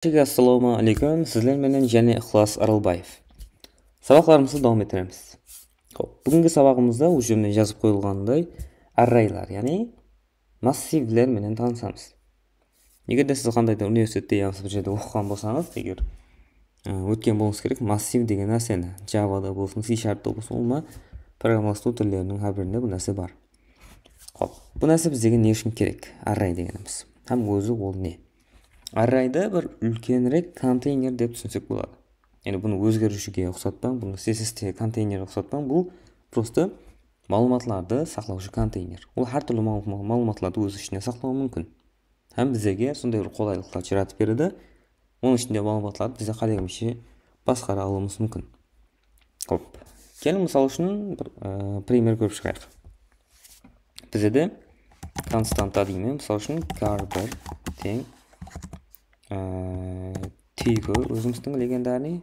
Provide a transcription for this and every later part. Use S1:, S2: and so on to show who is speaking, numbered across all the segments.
S1: Assalomu alaykum. Sizlar bilan yana Ixlos Aralbayev. Saboqlarimizni davom ettiramiz. Xo'p, bugungi sabog'imizda o'shimda yozib qo'yilganday arraylar, ya'ni massivlar bilan tanishamiz. Agarda siz qandaydir universitetda yoki bir joyda o'qigan bo'lsangiz, agar o'tgan bo'lsangiz kerak, massiv degan narsani Java'da bo'lsin, C#da bo'lsin, umuman programmalash tillarining har birida bu narsa bor. Xo'p, bu narsa bizga ne uchun kerak? Array deganimiz. Ham o'zi u ne? Arrayda bir ulkanroq konteyner deb tushunsak bo'ladi. Ya'ni buni o'zgarishiga o'xshatmang, buni SST konteynerga o'xshatmang, bu prosta ma'lumotlarni saqlovchi konteyner. U har turli ma'lumotlarni o'z ichida saqlashi mumkin. Ham bizga shunday bir qulayliklar yaratib beradi. Uning ichida ma'lumotlarni biz qanday boshqara olamiz mumkin. Xo'p, keling misol uchun bir primer ko'rib chiqaylik. Bizda konstanta deymiz, misol uchun kar1 teng Tigo o'zimizning legendarniy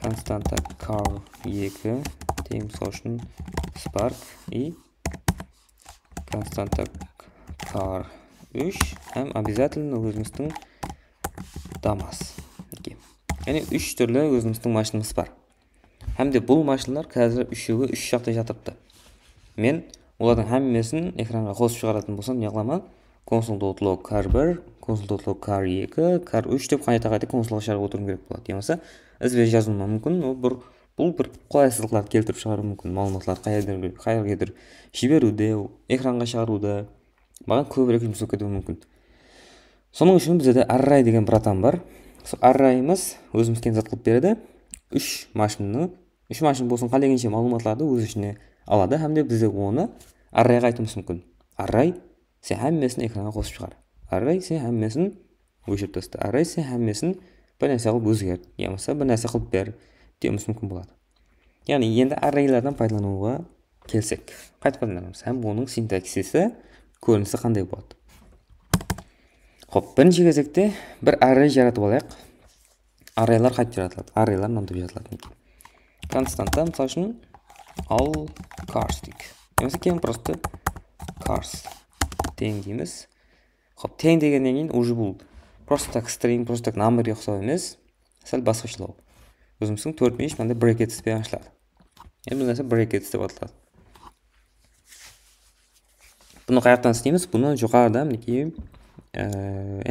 S1: konstanta kar2 teng misol uchun Spark и konstanta kar3 ham обязательно o'zimizning Damas. Ya'ni 3 turli o'zimizning mashinamiz bor. Hamda bu mashinalar hozir 3 yoqda yotibdi. Men ulardan hammasini ekranga qo'shib chiqaradigan bo'lsam, yig'laman. Console.log kar1, console.log kar2, kar3 deb qayta konsolga chiqarib o'tirib kerak bo'ladi. Demasa, izbir yozilmam mumkin. Bu bir qulaysizliklar keltirib chiqarishi mumkin. Ma'lumotlar qayergadir jiberuda, ekranga chiqaruvda, mana ko'proq yumshoq ketadi mumkin. Soning uchun bizda array degan bir atam bor. Arrayimiz o'zimizga zot qilib beradi. 3 mashina bo'lsin, qancha ma'lumotlarni o'z ichiga oladi hamda bizga uni arrayga aytimiz mumkin. Array sen hammasini ekranga qo'shib chiqar. Array sen hammasini o'chirib tashla. Array sen hammasini bir narsa qilib o'zgart, yo'qsa bir narsa qilib ber deyimiz mumkin bo'ladi. Ya'ni endi arraylardan foydalanuvga kelsak, qayta foydalanamiz. Ham buning sintaksisi, ko'rinishi qanday bo'ladi? Xo'p, birinchi кезекте bir array yaratib olaylik. Arraylar qayta yaratiladi. Arraylar nomda yaratiladi. Konstanta misol uchun all cars deylik. Yo'qsa keyin prosta cars teng deymiz. Xo'p, teng degandan keyin уже bu prosta string, prosta number yo'qsa emas, sal boshqacharoq. O'zimizning 4-5 menda brackets bilan ishladi. Endi bu narsa brackets deb ataladi. Buni qayerdan istaymiz? Buni yuqorida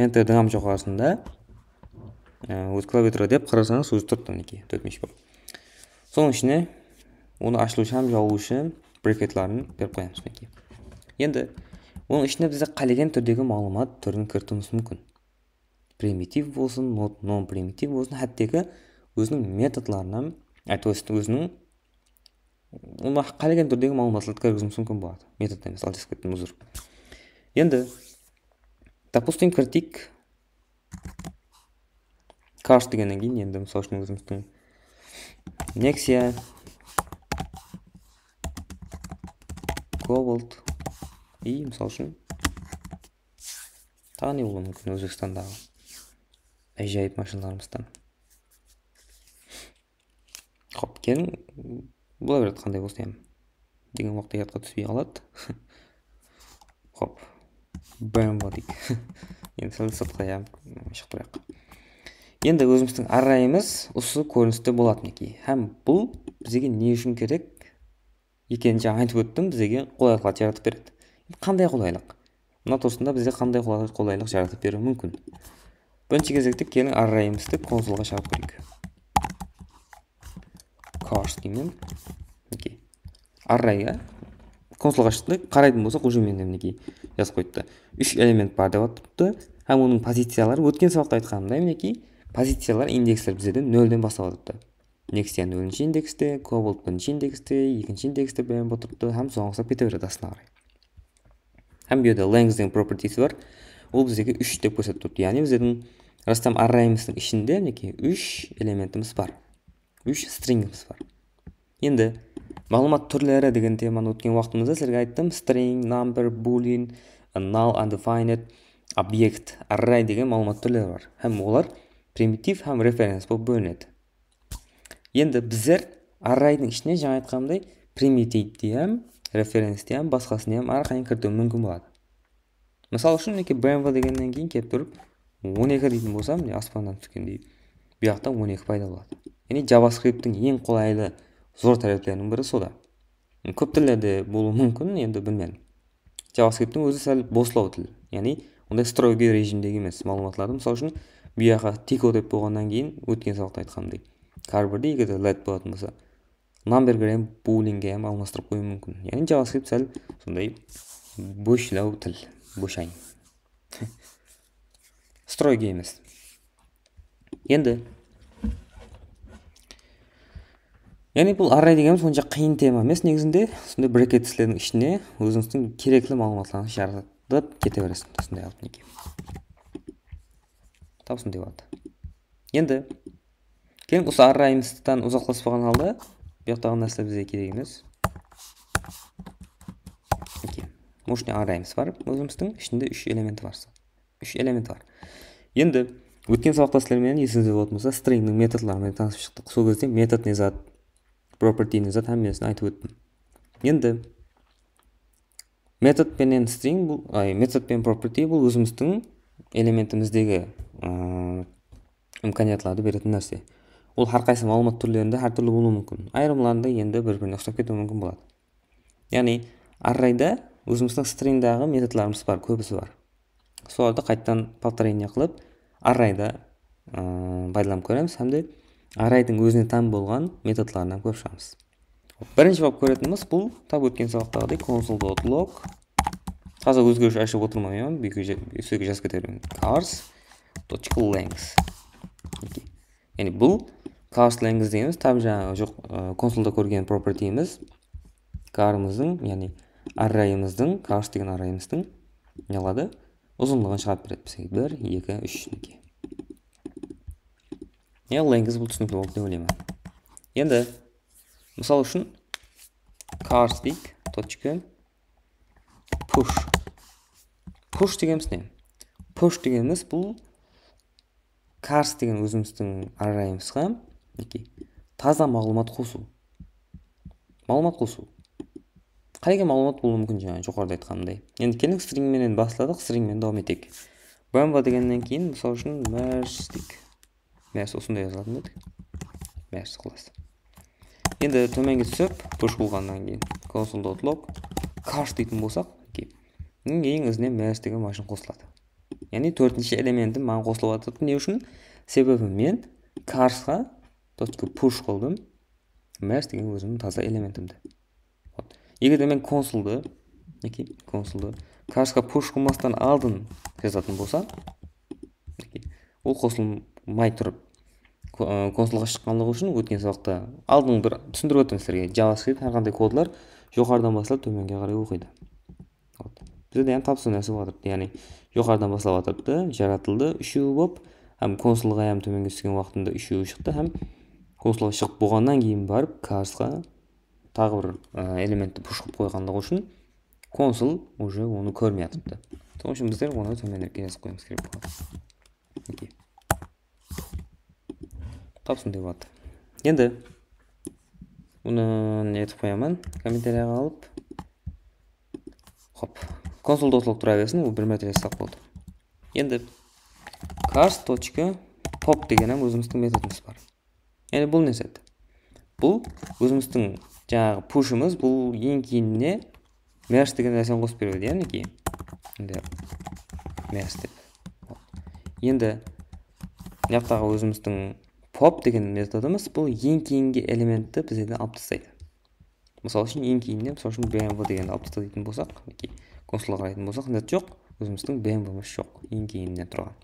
S1: enter degan joyqasida o'z klaviatura deb qarasangiz o'zi turibdi 4-5 bor. So'ng ishni uni ochuvchi ham yopuvchi bracketlarni berib qo'yamiz. Endi uning ichine bize qalagan turdagi ma'lumot turini kiritishimiz mumkin. Primitiv bo'lsin, non primitiv bo'lsin, hattoki o'zining metodlarini ham o'zining uni qalagan turdagi ma'lumotlarni kiritishimiz mumkin bo'ladi. Metod emas, algoritm uzr. Endi допустим kiritik cars degandan keyin endi misol uchun o'zimizning Nexia Cobalt и misol uchun tani bo'lishi mumkin O'zbekistondagi ajoyib mashinalarimizdan. Xo'p, keyin bo'laveradi qanday bo'lsa ham degan vaqtga yodga tushib qoladi. Xo'p, BMW dik. Endi sotqa ham chiqtiraq. Endi o'zimizning arrayimiz usul ko'rinishda bo'ladiki, ham bu bizga ne uchun kerak ekanini aytib o'tdim, bizga qulaylik yaratib beradi. Qanday qulaylik? Buna to'g'risida bizga qanday qulaylik yaratib berishi mumkin? Birinchi кезекте keling arrayimizni konsolga chiqarib qo'yaylik. Cars deyman. Arrayga konsolga chiqdik, qaraydigan bo'lsak, o'sha mendagi yozib qo'ydi. 3 element bor deb aytibdi. Ham uning pozitsiyalari o'tgan savolda aytganimdek, pozitsiyalar indekslar bizda 0 dan boshlanadi. Nexia 0-indeksda, Cobalt 1-indeksda, 2-indeksda bilan o'tiribdi, ham so'ngsa ketaveradi aslari. Ham bu yerda length degan properties bor. U bizga 3 deb ko'rsatib turibdi. Ya'ni bizning rastam arrayimizning ichida 3 elementimiz bor. 3 stringimiz bor. Endi ma'lumot turlari degan temani o'tgan vaqtimizda sizlarga aytdim. String, number, boolean, null, undefined, object, array degan ma'lumot turlari bor. Ham ular primitiv ham reference bo'lib bo'linadi. Endi bizlar arrayning ichine жаңа aytganimdek primitivni ham, referensni ham, boshqasini ham har qanday kiritish mumkin bo'ladi. Misol uchun BMW degandan keyin kelib turib 12 дейтін болсам, міне аспаннан түскендей, bu жақта 12 пайда болады. Яғни JavaScript-тің ең қолайлы зор тәліптерінің бірі сода. Көп тілдерде болуы мүмкін, енді білмедім. JavaScript-тің өзі сәл босылау тіл. Яғни ондай строгий режимдегі емес мағлұматларды. Мысалы үшін, bu жаққа тико деп болғаннан кейін өткен сабақта айтқанымдай, әрбірде егер let болатын болса, numberге hem booleangге hem алмастырып қою мүмкін. Яғни JavaScript сәл сондай бөшілеу тіл, бөшайын. Строгий емес. Енді яғни бұл array дегеніміз онша қиын тема емес негізінде, сондай брекеттердің ішіне өзіңіздің керекті мағлұматларды жаратып кете бересің. Сондай алып неге. Тапсын деп алды. Енді кейін осы array'ымыздан ұзақласпаған халда, bu жақтағы нәрсе бізге керек емес. Мощный array'ымыз бар, өзіміздің ішінде 3 элементі бар. 3 элементі бар. Енді өткен сабақта сіздермен есіңізде болатын болса, string'нің методларымен танысып шықтық. Сол кезде метод не зат, property не зат әңгімесін айтып өттім. Енді метод пенен string бұл, метод пен property бұл өзіміздің элементіміздегі имканиятларды беретін нәрсе. Ол әрқайсы мағлұмат түрлерінде әртүрлі болуы мүмкін. Айырымларында енді бір-біріне ұқсап кетуі мүмкін болады. Яғни array'да өзіміздің string'дағы методларымыз бар, көбісі бар. Соларды қайттан повторение қылып, array'да пайдаланып көреміз, әмде array'дың өзіне тән болған методларынан көп шығамыз. Бірінші болып көретініміз бұл тап өткен сабақтағыдай console.log. Қазір өзгеріш ашып отырмаймын, үстіге жазып кетемін. cars.length. Яғни бұл cars length дегеніміз тап жаңағы жоқ консолда көрген property'іміз car'ымыздың, яғни array'ымыздың, cars деген array'ымыздың не алады? Ұзынлығын шығарып береді бізге. 1, 2, 3 length бұл түсінікті болды деп ойлаймын. Енді мысал үшін cars дейік, точка push. Push дегеніміз не? Push дегеніміз бұл cars деген өзіміздің array'ымызға таза мағлұмат қосу. Мағлұмат қосу. Қайғы мағлұмат болуы мүмкін жаңа жоғарыда айтқанымдай. Енді келдік stringменен бастадық, stringмен давам етейік. Bamba дегеннен кейін мысалы үшін merge дейік. Merge осындай жазылатын едік. Merge қыласыз. Енді төменге түсіп, push болғаннан кейін console.log cars дейтін болсақ, ең ізіне merge деген машин қосылады. Яғни төртінші элементім маған қосылып жатыр. Не үшін? Себебі мен carsға .push қылдым. Merge деген өзімнің таза элементімді. Егер де мен консолды carsқа push қылмастан алдын жазатын болса, ол қосылмай тұрып консолға шыққанлығы үшін өткен сабақта алдын бір түсіндіріп өттім сіздерге. JavaScript әрқандай кодлар жоғарыдан басталып төменге қарай оқиды. Бізде яғни тапсыру нәрсе отырды. Яғни жоғарыдан басталып отырды, жаратылды, үшеуі болып, һәм консолға һәм төменге түскен уақытында үшеуі шықты, һәм консолға шығып болғаннан кейін барып carsқа тағы бір элементті push қылып қойғандығы үшін консол уже оны көрмей жатыпты. Сол үшін біздер оны төменірге жазып қоямыз керек болады. Тапсын деп болады. Енді оны не етіп қоямын, комментарияға алып. Хоп, console.log тұра берсін, ол бір мәрте жазсақ болды. Енді cars.pop деген өзіміздің методымыз бар. Яғни бұл не сәт? Бұл өзіміздің жаңағы push'ымыз, бұл ең кейініне merge деген нәрсені қосып береді, яғни кейін. Merge деп. Енді жақтағы өзіміздің pop деген методымыз, бұл ең кейінгі элементті бізден алып тастайды. Мысалы үшін ең кейініне, мысалы үшін BMW дегенді алып тастайды дейтін болсақ, консолға қарайтын болсақ, нет жоқ, өзіміздің BMW-міз жоқ, ең кейіннен тұрған.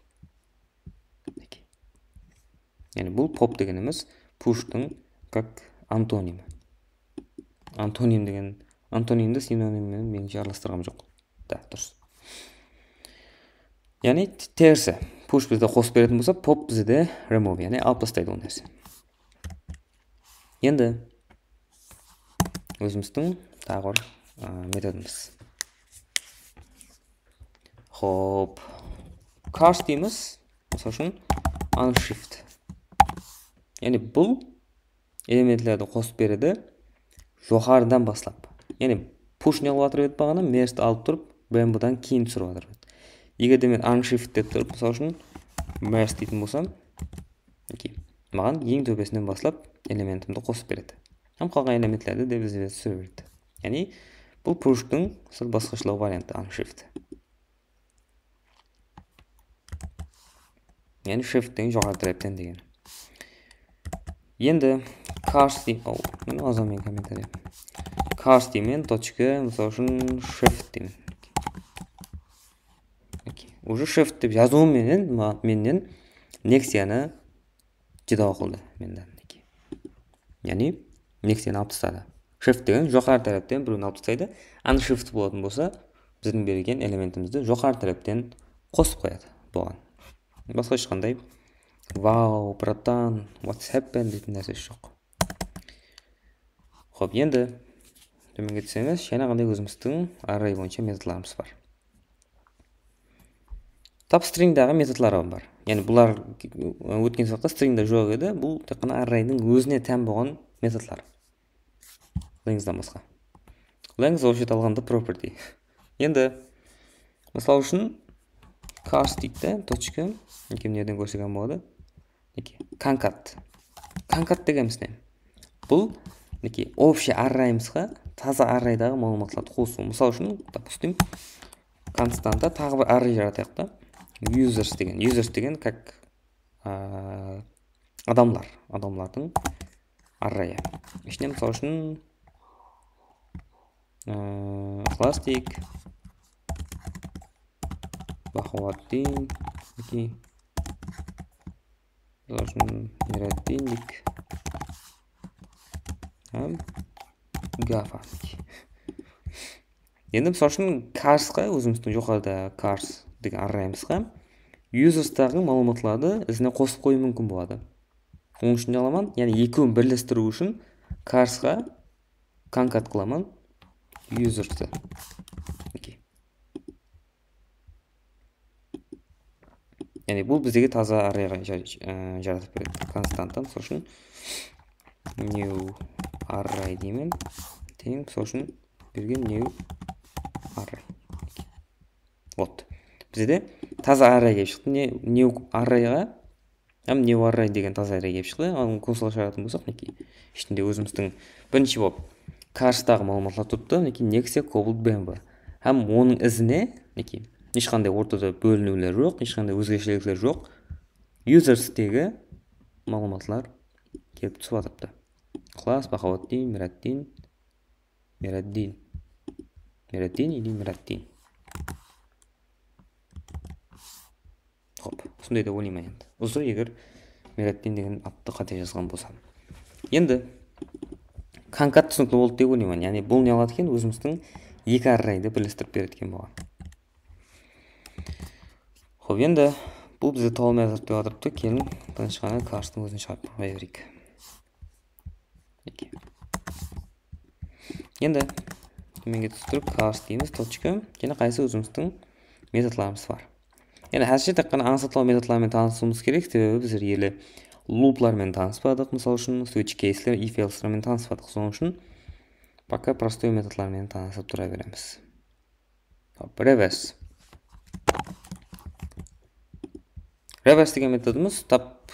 S1: Яғни бұл pop дегеніміз push'тың как антонимі. Антоним деген, антонимді синониммен меніңше араластырғам жоқ. Да, дұрыс. Яғни терісі. Push бізде қосып беретін болса, pop бізде remove, яғни алып тастайды ол нәрсе. Енді өзіміздің тағы бір методымыз. Хоп, cars дейміз, мысалы үшін unshift. Яғни бұл элементлерді қосып береді жоғарыдан бастап. Яғни push не алып жатыр еді бағана, merge алып тұрып, BMW-дан кейін түсіріп жатыр еді. Егер де мен unshift деп тұрып, мысалы үшін merge дейтін болсам, маған ең төбесінен баслап элементімді қосып береді. Қалған элементлерді де бізде түсіре береді. Яғни бұл push'тың сәл басқашалау варианты unshift. Яғни shift деген жоғары тәрептен деген. Енді cars деймін. Мен азаммен комментарий. Cars деймін, точка, мысалы үшін shift деймін. Уже shift деп жазуым менен Nexia-ны жидау қылды менен. Яғни Nexia-ны алып тастады. Shift деген жоғары тараптан біреуін алып тастайды. Unshift болатын болса, біздің берген элементімізді жоғары тараптан қосып қояды бұған. Басқа ешқандай вау, братан, what's happened дейтін нәрсе жоқ. Хоп, енді төменге түсеміз, жаңағындай өзіміздің array бойынша методларымыз бар. Тап stringдағы методлары бар. Яғни бұлар өткен сабақта stringда жоқ еді, бұл тек қана array'ның өзіне тән болған методлар. Length'дан басқа. Length вообще алғанда property. Енді мысал үшін cars дейді, точка, неден көрсеткен болады. Concat. Concat дегеніміз не? Бұл общий array'ымызға таза array'дағы мәліметтарды қосу. Мысал үшін, допустим, константа тағы бір array жаратайық та. Users деген как адамлардың array'ы. Ішіне мысал үшін Plastic Бахуаттин мысал үшін Мираттиндик Гафа. Енді мысал үшін Carsқа өзіміздің жоғарыда Cars деген array'ымызға users'тағы мәліметтарды ізіне қосып қою мүмкін болады. Оның үшін не аламын? Яғни екеуін бірлестіру үшін Carsқа concat қыламын users'ты. Яғни бұл біздегі таза array'ға жаратып береді. Константа, мысал үшін new array деймін. Тең, мысал үшін берген new array. Вот. Бізде таза array келіп шықты. New array'ға, new array деген таза array келіп шықты. Оның консолға шығаратын болсақ, ішінде өзіміздің бірінші болып Cars'тағы мәліметтер тұрыпты. Nexia Cobalt Bamba. Оның ізіне, ешқандай ортада бөлінулер жоқ, ешқандай өзгешеліктер жоқ. Users-тегі мәліметтер келіп түсіп атыпты. Класс, Бахауаттин, Мираттин или Мираттин. Хоп, осындай да ойлаймын енді. Осы егер Мираттин деген атты қате жазған болсам. Енді concat түсінікті болды деп ойлаймын. Яғни бұл не алады екен? Өзіміздің екі array'ды бірлестіріп береді екен бұған. Хоп, енді бұл бізде толмай жазып деп отырыпты. Келін бірінші ғана Cars'тың өзін шығарып қоя берейік. Енді төменге түсіріп Cars дейміз, точка, және қайсы өзіміздің методларымыз бар. Енді әзірше тек қана аңсатылау методларымен танысуымыз керек, себебі біз елі луплармен таныспадық, мысал үшін switch case'лер, if else'лермен таныспадық. Соның үшін пока простой методлармен танысып тұра береміз. Reverse. Reverse деген методымыз тап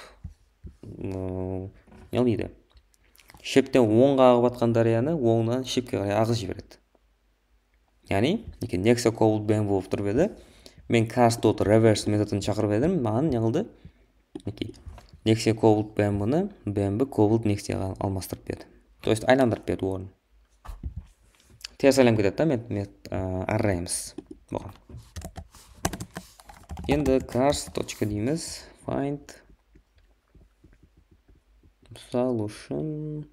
S1: не дейді? Шептен оңға ағып атқан дарияны оңнан шепке қарай ағыз жібереді. Яғни, Nexia Cobalt Bamba болып тұрып еді. Мен cars.reverse методын шақырып едім, маған не қылды? Nexia Cobalt Bamba'ны Bamba Cobalt Nexia'ға алмастырып берді. То есть айландырып берді орын. Теріс айланып кетеді да array'ымыз бұған. Енді cars точка дейміз, find solution.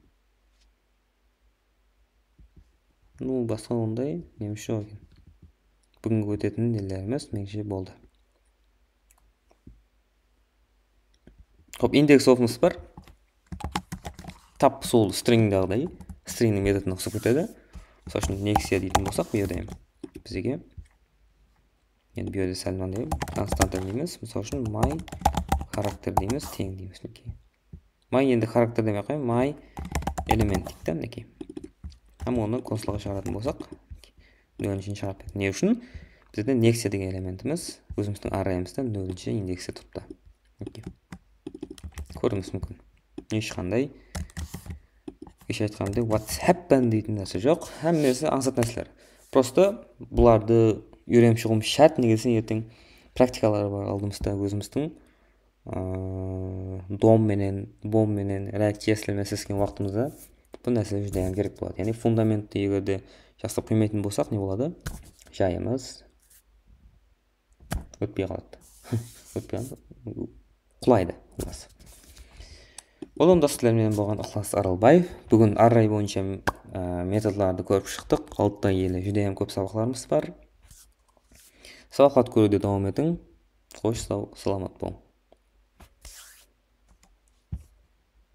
S1: Басқа ондай неміс жоқ екен. Бүгінгі өтетін нелеріміз меніңше болды. Хоп, индекс офымыз бар. Тап сол string'дағыдай, string'нің методына ұқсап кетеді. Мысалы үшін Nexia дейтін болсақ, бұйырдайым. Бізге енді бұйырды сәлман деймін. Константа дейміз. Мысалы үшін my характер дейміз, тең дейміз. My енді характер демей қойым, my элемент деймін. Оны консолға шығаратын болсақ, нөлінші шығарып берді. Не үшін? Бізде Nexia деген элементіміз өзіміздің array'ымызда нөлінші индексте тұрыпты. Көріңіз мүмкін. Ешқандай кеше айтқандай what's happened дейтін нәрсе жоқ. Әммесі аңсат нәрселер. Просто бұларды үйреніп шығуымыз шарт, негізі ертең практикалары бар алдымызда өзіміздің дом менен реакция жасалмасызген уақытымызда бұл нәрсе жүдә керек болады. Яғни фундаментті егерде жасап қоймайтын болсақ, не болады? Жайымыз өтпей қалады. Құлайды. Одан сіздермен болған Ықылас Аралбаев. Бүгін аррай бойынша методларды көріп шықтық. Қалыпта елі жүдәем көп сабақларымыз бар. Сабақларды көруде давам етің. Қош, сау, саламат бол.